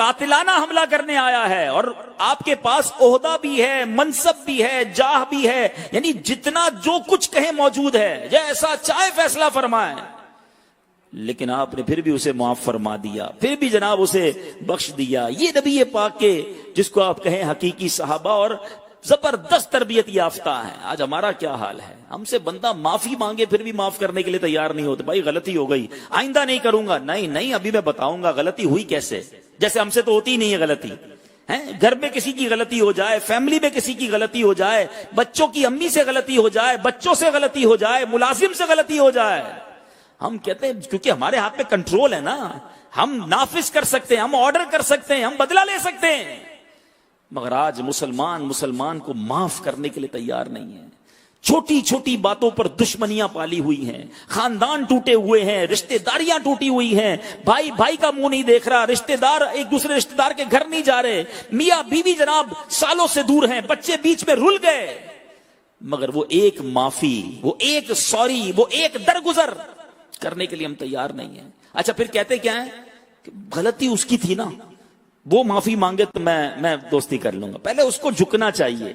قاتلانہ حملہ کرنے آیا ہے اور آپ کے پاس عہدہ بھی ہے، منصب بھی ہے، جاہ بھی ہے، یعنی جتنا جو کچھ کہیں موجود ہے، جیسا چاہے فیصلہ فرمائے، لیکن آپ نے پھر بھی اسے معاف فرما دیا، پھر بھی جناب اسے بخش دیا. یہ نبی پاک کے جس کو آپ کہیں حقیقی صحابہ اور زبردست تربیت یافتہ ہے. آج ہمارا کیا حال ہے؟ ہم سے بندہ معافی مانگے پھر بھی معاف کرنے کے لیے تیار نہیں ہوتے. بھائی غلطی ہو گئی، آئندہ نہیں کروں گا. نہیں ابھی میں بتاؤں گا غلطی ہوئی کیسے. جیسے ہم سے تو ہوتی ہی نہیں ہے غلطی. گھر میں کسی کی غلطی ہو جائے، فیملی میں کسی کی غلطی ہو جائے، بچوں کی امی سے غلطی ہو جائے، بچوں سے غلطی ہو جائے، ملازم سے غلطی ہو جائے، ہم کہتے ہیں کیونکہ ہمارے ہاتھ میں کنٹرول ہے نا، ہم نافذ کر سکتے ہیں، ہم آرڈر کر سکتے ہیں، ہم بدلہ لے سکتے ہیں. مگر آج مسلمان کو معاف کرنے کے لیے تیار نہیں ہے. چھوٹی چھوٹی باتوں پر دشمنیاں پالی ہوئی ہیں، خاندان ٹوٹے ہوئے ہیں، رشتہ داریاں ٹوٹی ہوئی ہیں، بھائی کا منہ نہیں دیکھ رہا، رشتہ دار ایک دوسرے رشتہ دار کے گھر نہیں جا رہے، میاں بیوی جناب سالوں سے دور ہیں، بچے بیچ میں رل گئے. مگر وہ ایک معافی، وہ ایک سوری، وہ ایک درگزر کرنے کے لیے ہم تیار نہیں ہیں. اچھا پھر کہتے کیا ہے کہ غلطی اس کی تھی نا، وہ معافی مانگے تو میں دوستی کر لوں گا. پہلے اس کو جھکنا چاہیے.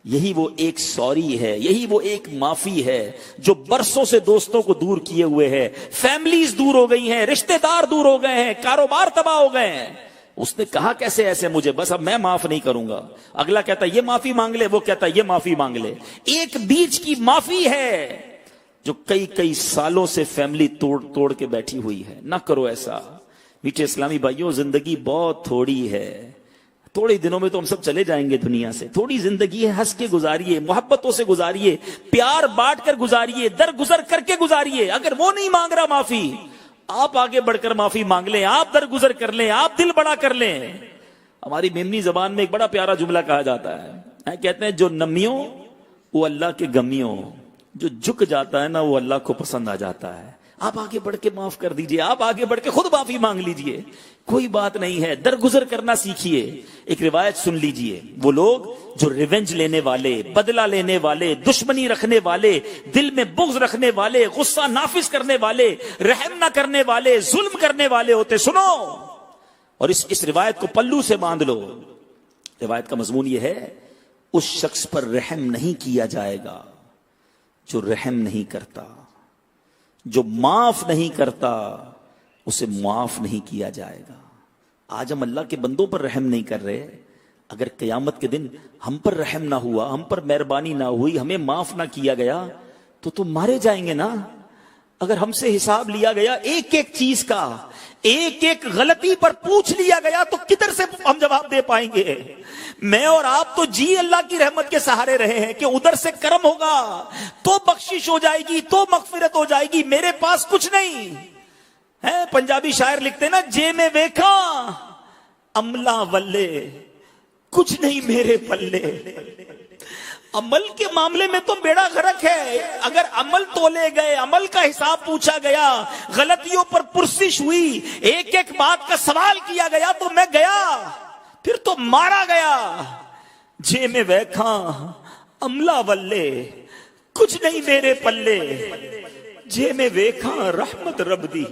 یہی وہ ایک سوری ہے، یہی وہ ایک معافی ہے جو برسوں سے دوستوں کو دور کیے ہوئے ہے، فیملیز دور ہو گئی ہیں، رشتہ دار دور ہو گئے ہیں، کاروبار تباہ ہو گئے ہیں. اس نے کہا کیسے ایسے مجھے، بس اب میں معاف نہیں کروں گا. اگلا کہتا ہے یہ معافی مانگ لے، وہ کہتا ہے یہ معافی مانگ لے. ایک بیچ کی معافی ہے جو کئی سالوں سے فیملی توڑ کے بیٹھی ہوئی ہے. نہ کرو ایسا. میٹھے اسلامی بھائیوں، زندگی بہت تھوڑی ہے، تھوڑے دنوں میں تو ہم سب چلے جائیں گے دنیا سے. تھوڑی زندگی ہے، ہنس کے گزاریے، محبتوں سے گزاریے، پیار بانٹ کر گزاریے، درگزر کر کے گزاریے. اگر وہ نہیں مانگ رہا معافی، آپ آگے بڑھ کر معافی مانگ لیں، آپ درگزر کر لیں، آپ دل بڑا کر لیں. ہماری میمنی زبان میں ایک بڑا پیارا جملہ کہا جاتا ہے، کہتے ہیں جو نمیوں وہ اللہ کے گمیوں، جو جھک جاتا ہے نا وہ اللہ کو پسند آ جاتا ہے. آپ آگے بڑھ کے معاف کر دیجئے، آپ آگے بڑھ کے خود معافی مانگ لیجئے، کوئی بات نہیں ہے. درگزر کرنا سیکھیے. ایک روایت سن لیجئے. وہ لوگ جو ریونج لینے والے، بدلہ لینے والے، دشمنی رکھنے والے، دل میں بغض رکھنے والے، غصہ نافذ کرنے والے، رحم نہ کرنے والے، ظلم کرنے والے ہوتے. سنو اور اس روایت کو پلو سے باندھ لو. روایت کا مضمون یہ ہے، اس شخص پر رحم نہیں کیا جائے گا جو رحم نہیں کرتا، جو معاف نہیں کرتا اسے معاف نہیں کیا جائے گا. آج ہم اللہ کے بندوں پر رحم نہیں کر رہے. اگر قیامت کے دن ہم پر رحم نہ ہوا، ہم پر مہربانی نہ ہوئی، ہمیں معاف نہ کیا گیا تو مارے جائیں گے نا. اگر ہم سے حساب لیا گیا ایک ایک چیز کا، ایک ایک غلطی پر پوچھ لیا گیا تو کدھر سے ہم جواب دے پائیں گے؟ میں اور آپ تو اللہ کی رحمت کے سہارے رہے ہیں کہ ادھر سے کرم ہوگا تو بخشش ہو جائے گی، تو مغفرت ہو جائے گی. میرے پاس کچھ نہیں ہے. پنجابی شاعر لکھتے نا، جے میں ویکھا عملہ ولے، کچھ نہیں میرے پلے. عمل کے معاملے میں تو بیڑا غرق ہے. اگر عمل تولے گئے، عمل کا حساب پوچھا گیا، غلطیوں پر پرسش ہوئی، ایک ایک بات کا سوال کیا گیا تو میں گیا، پھر تو مارا گیا. جے میں ویکھا عملہ ولے، کچھ نہیں میرے پلے. جے میں ویکھا رحمت رب دی،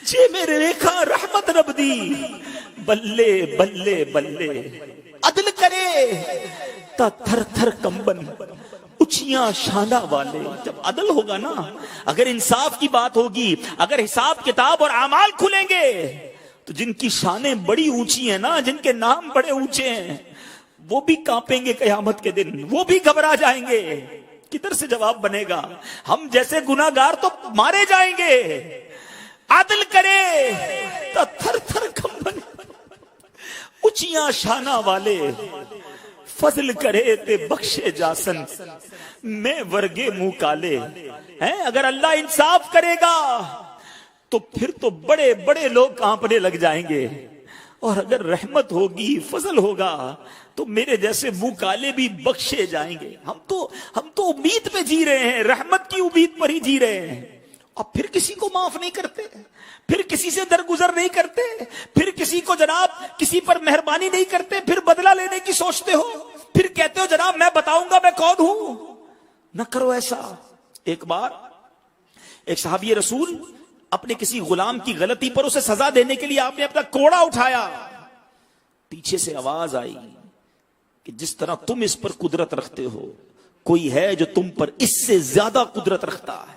جے میں ویکھا رحمت رب دی، بلے بلے بلے. عدل کرے تا تھر تھر کمبن، اچیاں شانہ والے. جب عدل ہوگا نا، اگر انصاف کی بات ہوگی، اگر حساب کتاب اور اعمال کھلیں گے تو جن کی شانیں بڑی اونچی ہیں نا، جن کے نام بڑے اونچے ہیں، وہ بھی کانپیں گے قیامت کے دن، وہ بھی گھبرا جائیں گے. کدھر سے جواب بنے گا؟ ہم جیسے گناہگار تو مارے جائیں گے. عدل کرے تو تھر تھر کمبن، اونچیاں شانہ والے. فضل کرے تے بخشے جاسن، میں ورگے منہ کالے. اگر اللہ انصاف کرے گا تو پھر تو بڑے بڑے لوگ کانپنے لگ جائیں گے. اور اگر رحمت ہوگی، فضل ہوگا تو میرے جیسے منہ کالے بھی بخشے جائیں گے. ہم تو امید پہ جی رہے ہیں، رحمت کی امید پر ہی جی رہے ہیں. اب پھر کسی کو معاف نہیں کرتے، پھر کسی سے درگزر نہیں کرتے، پھر کسی کو جناب کسی پر مہربانی نہیں کرتے، پھر بدلہ لینے کی سوچتے ہو، پھر کہتے ہو جناب میں بتاؤں گا میں کون ہوں. نہ کرو ایسا. ایک بار ایک صحابی رسول اپنے کسی غلام کی غلطی پر اسے سزا دینے کے لیے آپ نے اپنا کوڑا اٹھایا، پیچھے سے آواز آئی کہ جس طرح تم اس پر قدرت رکھتے ہو کوئی ہے جو تم پر اس سے زیادہ قدرت رکھتا ہے۔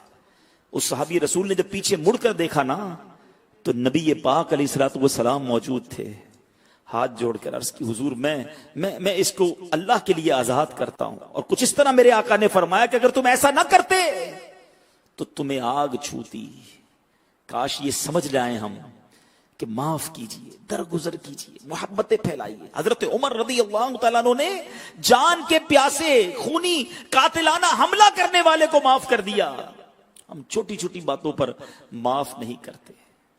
اس صحابی رسول نے جب پیچھے مڑ کر دیکھا نا تو نبی پاک علیہ الصلوۃ والسلام موجود تھے، ہاتھ جوڑ کر عرض کی حضور میں اس کو اللہ کے لیے آزاد کرتا ہوں، اور کچھ اس طرح میرے آقا نے فرمایا کہ اگر تم ایسا نہ کرتے تو تمہیں آگ چھوتی۔ کاش یہ سمجھ لائیں ہم کہ معاف کیجئے، درگزر کیجئے، محبتیں پھیلائیے۔ حضرت عمر رضی اللہ تعالیٰ عنہ نے جان کے پیاسے خونی قاتلانہ حملہ کرنے والے کو معاف کر دیا۔ ہم چھوٹی چھوٹی باتوں پر معاف نہیں کرتے۔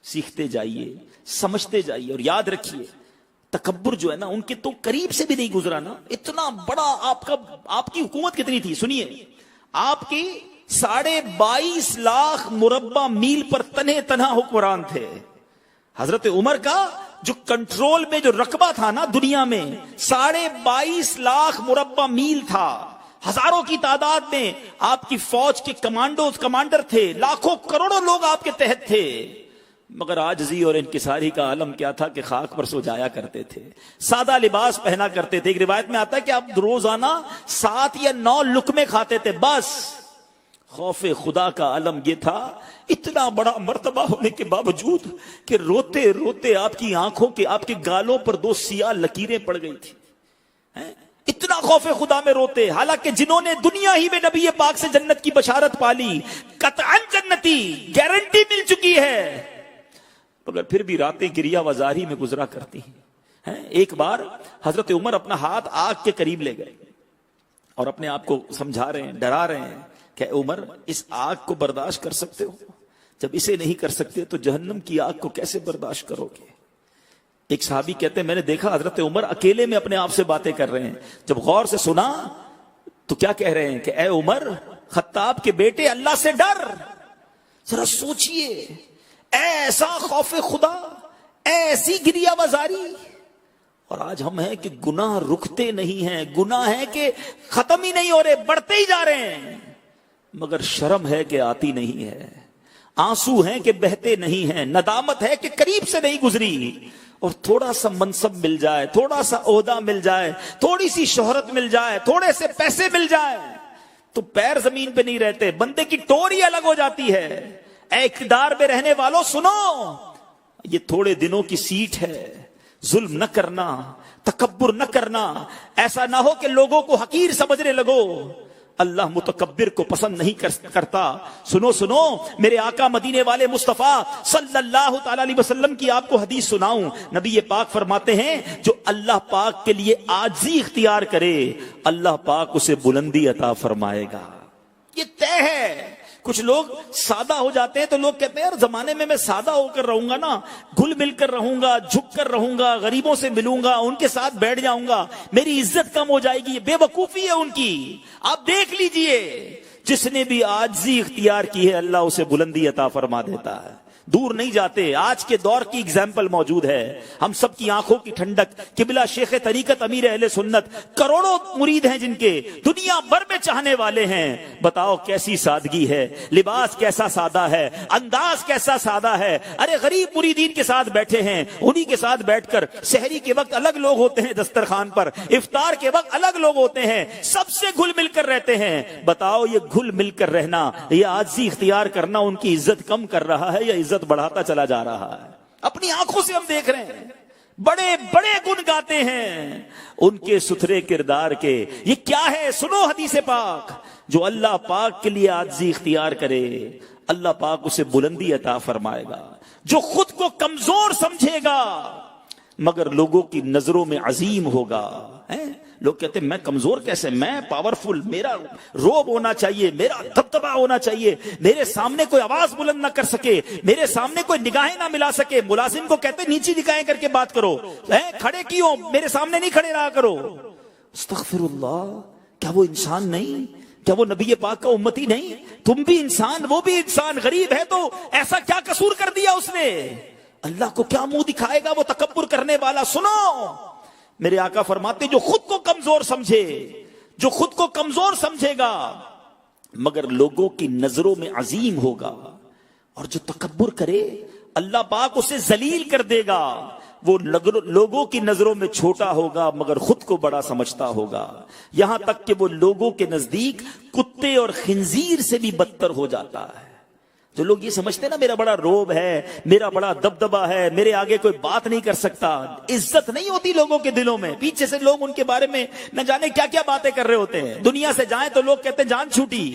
سیکھتے جائیے، سمجھتے جائیے، اور یاد رکھیے تکبر جو ہے نا ان کے تو قریب سے بھی نہیں گزرا نا۔ اتنا بڑا آپ کی حکومت کتنی تھی؟ سنیے، آپ کی 22.5 لاکھ مربع میل پر تنہا حکمران تھے۔ حضرت عمر کا جو کنٹرول میں جو رقبہ تھا نا دنیا میں 22.5 لاکھ مربع میل تھا، ہزاروں کی تعداد میں آپ کی فوج کے کمانڈر تھے، لاکھوں کروڑوں لوگ آپ کے تحت تھے، مگر عاجزی اور انکساری کا عالم کیا تھا کہ خاک پر سو جایا کرتے تھے، سادہ لباس پہنا کرتے تھے۔ ایک روایت میں آتا ہے کہ آپ روزانہ 7 یا 9 لقمے کھاتے تھے بس۔ خوف خدا کا عالم یہ تھا، اتنا بڑا مرتبہ ہونے کے باوجود کہ روتے روتے آپ کی آنکھوں کے آپ کے گالوں پر 2 سیاہ لکیریں پڑ گئی تھی۔ اتنا خوف خدا میں روتے، حالانکہ جنہوں نے دنیا ہی میں نبی پاک سے جنت کی بشارت پالی، قطعاً جنتی گارنٹی مل چکی ہے، مگر پھر بھی راتیں گریہ وزاری میں گزرا کرتی ہیں۔ ایک بار حضرت عمر اپنا ہاتھ آگ کے قریب لے گئے اور اپنے آپ کو سمجھا رہے ہیں، ڈرا رہے ہیں کہ عمر اس آگ کو برداشت کر سکتے ہو؟ جب اسے نہیں کر سکتے تو جہنم کی آگ کو کیسے برداشت کرو گے؟ ایک صحابی کہتے ہیں میں نے دیکھا حضرت عمر اکیلے میں اپنے آپ سے باتیں کر رہے ہیں، جب غور سے سنا تو کیا کہہ رہے ہیں کہ اے عمر، خطاب کے بیٹے، اللہ سے ڈر۔ ذرا سوچئے، ایسا خوف خدا، ایسی گریہ وزاری، اور آج ہم ہیں کہ گناہ رکتے نہیں ہیں، گناہ ہے کہ ختم ہی نہیں ہو رہے، بڑھتے ہی جا رہے ہیں، مگر شرم ہے کہ آتی نہیں ہے، آنسو ہیں کہ بہتے نہیں ہیں، ندامت ہے کہ قریب سے نہیں گزری۔ اور تھوڑا سا منصب مل جائے، تھوڑا سا عہدہ مل جائے، تھوڑی سی شہرت مل جائے، تھوڑے سے پیسے مل جائے تو پیر زمین پہ نہیں رہتے، بندے کی ٹور ہی الگ ہو جاتی ہے۔ اے اقتدار میں رہنے والوں سنو، یہ تھوڑے دنوں کی سیٹ ہے، ظلم نہ کرنا، تکبر نہ کرنا، ایسا نہ ہو کہ لوگوں کو حقیر سمجھنے لگو۔ اللہ متکبر کو پسند نہیں کرتا۔ سنو سنو، میرے آقا مدینے والے مصطفیٰ صلی اللہ تعالی علیہ وسلم کی آپ کو حدیث سناؤں۔ نبی پاک فرماتے ہیں جو اللہ پاک کے لیے عاجزی اختیار کرے اللہ پاک اسے بلندی عطا فرمائے گا، یہ طے ہے۔ کچھ لوگ سادہ ہو جاتے ہیں تو لوگ کہتے ہیں یار زمانے میں سادہ ہو کر رہوں گا نا، گھل مل کر رہوں گا، جھک کر رہوں گا، غریبوں سے ملوں گا، ان کے ساتھ بیٹھ جاؤں گا، میری عزت کم ہو جائے گی۔ یہ بے وقوفی ہے ان کی۔ آپ دیکھ لیجئے، جس نے بھی عاجزی اختیار کی ہے اللہ اسے بلندی عطا فرما دیتا ہے۔ دور نہیں جاتے، آج کے دور کی اگزامپل موجود ہے، ہم سب کی آنکھوں کی ٹھنڈک، قبلہ شیخ طریقت امیر اہل سنت، کروڑوں مرید ہیں جن کے دنیا بھر میں چاہنے والے ہیں۔ بتاؤ کیسی سادگی ہے، لباس کیسا سادہ ہے، انداز کیسا سادہ ہے۔ ارے غریب مریدین کے ساتھ بیٹھے ہیں، انہی کے ساتھ بیٹھ کر سحری کے وقت الگ لوگ ہوتے ہیں دسترخوان پر، افطار کے وقت الگ لوگ ہوتے ہیں، سب سے گھل مل کر رہتے ہیں۔ بتاؤ یہ گھل مل کر رہنا، یہ عاجزی اختیار کرنا ان کی عزت کم کر رہا ہے یا عزت بڑھاتا چلا جا رہا ہے؟ اپنی آنکھوں سے ہم دیکھ رہے ہیں، بڑے بڑے گن گاتے ہیں ان کے ستھرے کردار کے۔ یہ کیا ہے؟ سنو حدیث پاک، جو اللہ پاک کے لیے عاجزی اختیار کرے اللہ پاک اسے بلندی عطا فرمائے گا۔ جو خود کو کمزور سمجھے گا مگر لوگوں کی نظروں میں عظیم ہوگا۔ لوگ کہتے ہیں میں کمزور کیسے، میں پاورفل، میرا روب ہونا چاہیے، میرا دبدبہ ہونا چاہیے، میرے سامنے کوئی آواز بلند نہ کر سکے، میرے سامنے کوئی نگاہیں نہ ملا سکے۔ ملازم کو کہتے ہیں نیچی نگاہیں کر کے بات کرو، کھڑے کیوں، میرے سامنے نہیں کھڑے رہا کرو۔ استغفر اللہ، کیا وہ انسان نہیں؟ کیا وہ نبی پاک کا امتی نہیں؟ تم بھی انسان، وہ بھی انسان، غریب ہے تو ایسا کیا قصور کر دیا اس نے؟ اللہ کو کیا منہ دکھائے گا وہ تکبر کرنے والا؟ سنو، میرے آقا فرماتے جو خود کو کمزور سمجھے، جو خود کو کمزور سمجھے گا مگر لوگوں کی نظروں میں عظیم ہوگا، اور جو تکبر کرے اللہ پاک اسے ذلیل کر دے گا. وہ لوگوں کی نظروں میں چھوٹا ہوگا مگر خود کو بڑا سمجھتا ہوگا, یہاں تک کہ وہ لوگوں کے نزدیک کتے اور خنزیر سے بھی بدتر ہو جاتا ہے. جو لوگ یہ سمجھتے ہیں نا میرا بڑا روب ہے, میرا بڑا دبدبا ہے, میرے آگے کوئی بات نہیں کر سکتا, عزت نہیں ہوتی لوگوں کے دلوں میں. پیچھے سے لوگ ان کے بارے میں نہ جانے کیا کیا باتیں کر رہے ہوتے ہیں. دنیا سے جائیں تو لوگ کہتے ہیں جان چھوٹی.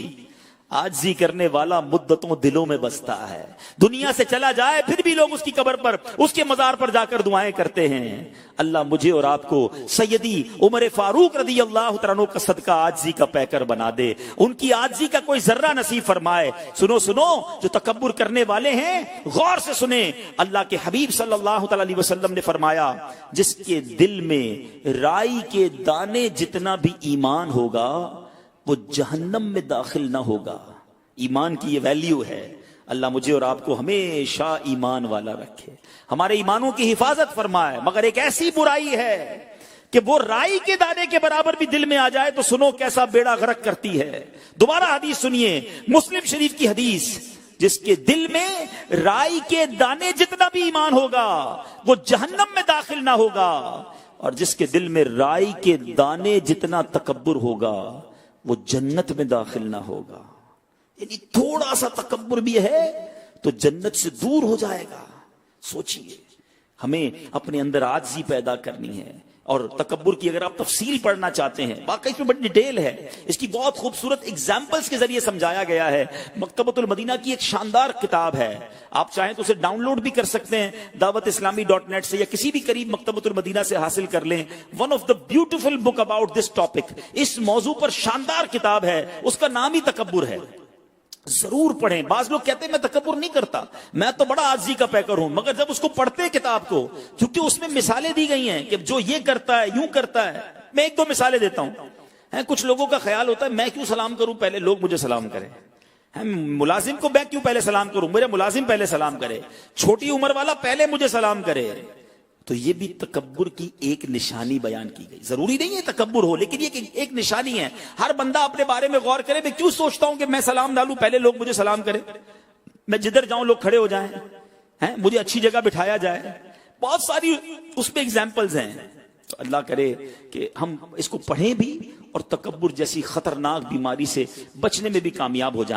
عاجزی کرنے والا مدتوں دلوں میں بستا ہے. دنیا سے چلا جائے پھر بھی لوگ اس کی قبر پر, اس کے مزار پر جا کر دعائیں کرتے ہیں. اللہ مجھے اور آپ کو سیدی عمر فاروق رضی اللہ تعالیٰ عنہ کا صدقہ عاجزی کا پیکر بنا دے, ان کی عاجزی کا کوئی ذرہ نصیب فرمائے. سنو سنو, جو تکبر کرنے والے ہیں غور سے سنیں. اللہ کے حبیب صلی اللہ تعالیٰ علیہ وسلم نے فرمایا جس کے دل میں رائی کے دانے جتنا بھی ایمان ہوگا وہ جہنم میں داخل نہ ہوگا. ایمان کی یہ ویلیو ہے. اللہ مجھے اور آپ کو ہمیشہ ایمان والا رکھے, ہمارے ایمانوں کی حفاظت فرمائے. مگر ایک ایسی برائی ہے کہ وہ رائی کے دانے کے برابر بھی دل میں آ جائے تو سنو کیسا بیڑا غرق کرتی ہے. دوبارہ حدیث سنیے, مسلم شریف کی حدیث, جس کے دل میں رائی کے دانے جتنا بھی ایمان ہوگا وہ جہنم میں داخل نہ ہوگا, اور جس کے دل میں رائی کے دانے جتنا تکبر ہوگا وہ جنت میں داخل نہ ہوگا. یعنی تھوڑا سا تکبر بھی ہے تو جنت سے دور ہو جائے گا. سوچئے, ہمیں اپنے اندر عاجزی پیدا کرنی ہے. اور تکبر کی اگر آپ تفصیل پڑھنا چاہتے ہیں, واقعی اس میں بڑی ڈیٹیل ہے, اس کی بہت خوبصورت ایگزامپلز کے ذریعے سمجھایا گیا ہے. مکتبۃ المدینہ کی ایک شاندار کتاب ہے, آپ چاہیں تو اسے ڈاؤن لوڈ بھی کر سکتے ہیں dawatIslami.net سے, یا کسی بھی قریب مکتبۃ المدینہ سے حاصل کر لیں. One of the beautiful book about this topic, اس موضوع پر شاندار کتاب ہے, اس کا نام ہی تکبر ہے. ضرور پڑھیں. بعض لوگ کہتے ہیں میں تکبر نہیں کرتا, میں تو بڑا عاجزی کا پیکر ہوں, مگر جب اس کو پڑھتے ہیں کتاب کو, کیونکہ اس میں مثالیں دی گئی ہیں کہ جو یہ کرتا ہے یوں کرتا ہے. میں ایک دو مثالیں دیتا ہوں. کچھ لوگوں کا خیال ہوتا ہے میں کیوں سلام کروں, پہلے لوگ مجھے سلام کریں. ملازم کو میں کیوں پہلے سلام کروں, میرا ملازم پہلے سلام کرے, چھوٹی عمر والا پہلے مجھے سلام کرے. تو یہ بھی تکبر کی ایک نشانی بیان کی گئی. ضروری نہیں ہے تکبر ہو, لیکن یہ ایک نشانی ہے. ہر بندہ اپنے بارے میں غور کرے, میں کیوں سوچتا ہوں کہ میں سلام ڈالوں پہلے لوگ مجھے سلام کریں, میں جدھر جاؤں لوگ کھڑے ہو جائیں, مجھے اچھی جگہ بٹھایا جائے. بہت ساری اس میں ایگزامپلز ہیں. تو اللہ کرے کہ ہم اس کو پڑھیں بھی اور تکبر جیسی خطرناک بیماری سے بچنے میں بھی کامیاب ہو جائیں.